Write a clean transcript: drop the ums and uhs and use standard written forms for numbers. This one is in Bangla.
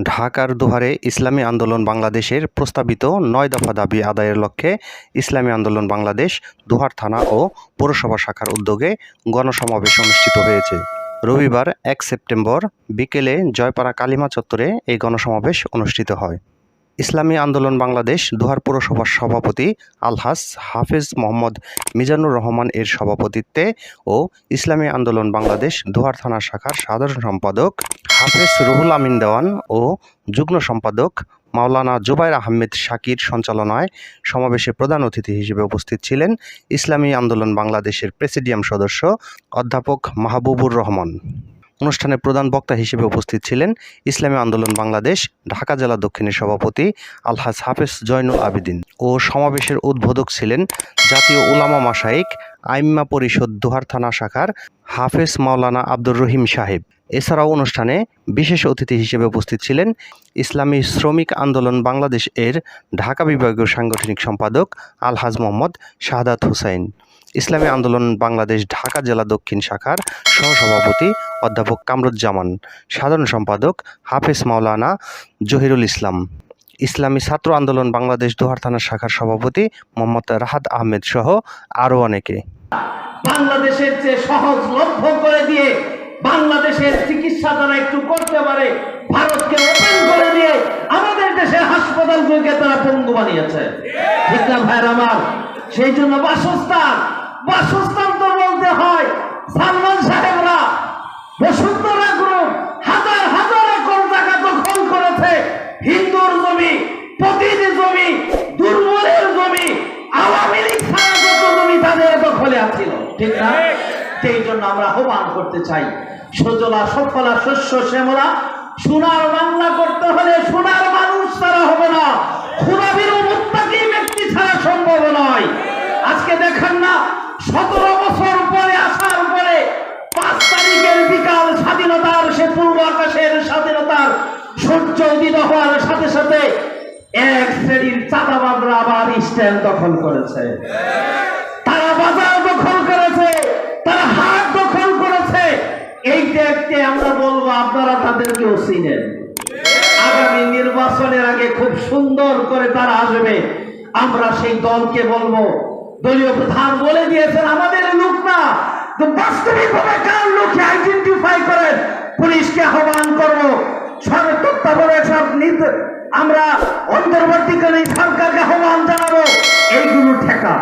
ঢাকার দোহারে ইসলামী আন্দোলন বাংলাদেশের প্রস্তাবিত ৯ দফা দাবি আদায়ের লক্ষ্যে ইসলামী আন্দোলন বাংলাদেশ দোহার থানা ও পৌরসভা শাখার উদ্যোগে গণসমাবেশ অনুষ্ঠিত হয়েছে। রবিবার ১ সেপ্টেম্বর বিকেলে জয়পাড়া কালিমা চত্বরে এই গণসমাবেশ অনুষ্ঠিত হয়। ইসলামী আন্দোলন বাংলাদেশ দোহার পৌরসভার সভাপতি আলহাজ হাফেজ মোহাম্মদ মিজানুর রহমান এর সভাপতিত্বে ও ইসলামী আন্দোলন বাংলাদেশ দোহার থানা শাখার সাধারণ সম্পাদক হাফেজ রুহুল আমিন দেওয়ান ও যুগ্ম সম্পাদক মাওলানা জুবায়ের আহমেদ শাকির সঞ্চালনায় সমাবেশে প্রধান অতিথি হিসেবে উপস্থিত ছিলেন ইসলামী আন্দোলন বাংলাদেশের প্রেসিডিয়াম সদস্য অধ্যাপক মাহবুবুর রহমান। অনুষ্ঠানে প্রধান বক্তা হিসেবে উপস্থিত ছিলেন ইসলামী আন্দোলন বাংলাদেশ ঢাকা জেলা দক্ষিণের সভাপতি আলহাজ হাফেজ জয়নুল আবেদিন ও সমাবেশের উদ্বোধক ছিলেন জাতীয় উলামা মাশায়েখ আইম্মা পরিষদ দোহার থানা শাখার হাফেজ মাওলানা আব্দুর রহিম সাহেব। এছাড়াও অনুষ্ঠানে বিশেষ অতিথি হিসেবে উপস্থিত ছিলেন ইসলামী শ্রমিক আন্দোলন বাংলাদেশ এর ঢাকা বিভাগীয় সাংগঠনিক সম্পাদক আলহাজ মোহাম্মদ শাহাদাত হুসাইন, ইসলামী আন্দোলন বাংলাদেশ ঢাকা জেলা দক্ষিণ শাখার সহসভাপতি অধ্যাপক কামরুজ্জামান, সাধারণ সম্পাদক হাফেজ মাওলানা জহিরুল ইসলাম, ইসলামী ছাত্র আন্দোলন বাংলাদেশ দোহার থানা শাখার সভাপতি মোহাম্মদ রাহাত আহমেদ সহ আরও অনেকে। বাংলাদেশের চেয়ে সহজলভ্য করে দিয়ে বাংলাদেশের চিকিৎসা তারা একটু করতে পারে, ভারতকে ওপেন করে দিয়ে আমাদের দেশের হাসপাতালগুলোকে তারা পঙ্গু বানিয়েছে। ঠিক না ভাইয়ের আমার? সেই জন্য বাসস্থান তো বলতে হয়। সালমান সাহেবরা বসুন্ধরা গ্রুপ হাজার হাজার একর টাকা দখল করেছে। হিন্দুর জমি, পতির জমি, দুর্বলের জমি, আওয়ামী লীগ ছাড়া যত জমি তাদের দখলে আছিল। ঠিক না? সেই জন্য আমরা আহ্বান করতে চাই, সজলা সফলা শস্য শ্যামলা সোনার বাংলা করতে হলে সোনার মানুষ ছাড়া হবে না, খুদাবির মুত্তাকি ব্যক্তি ছাড়া সম্ভব নয়। আজকে দেখেন না, ১৭ বছর পরে আসার পরে ৫ তারিখের বিকাল স্বাধীনতার সে পূর্ব আকাশের স্বাধীনতার সূর্য উদিত হওয়ার সাথে সাথে এক শ্রেণীর চাঁদাবাজরা আবার স্ট্যান্ড দখল করেছে, তারা বাজার দখল করেছে, তারা হাট দখল করেছে। এই দেখতে আমরা বলবো আপনারা তাদেরকেও চিনেন। আগামী নির্বাচনের আগে খুব সুন্দর করে তারা আসবে। আমরা সেই দলকে বলবো, দলীয় প্রধান বলে দিয়েছেন আমাদের লোক না, তো বাস্তবিকভাবে কার লোককে আইডেন্টিফাই করেন, পুলিশকে আহ্বান করবো, আমরা অন্তর্বর্তীকালীন সরকারকে আহ্বান জানাবো এইগুলো ঠেকা।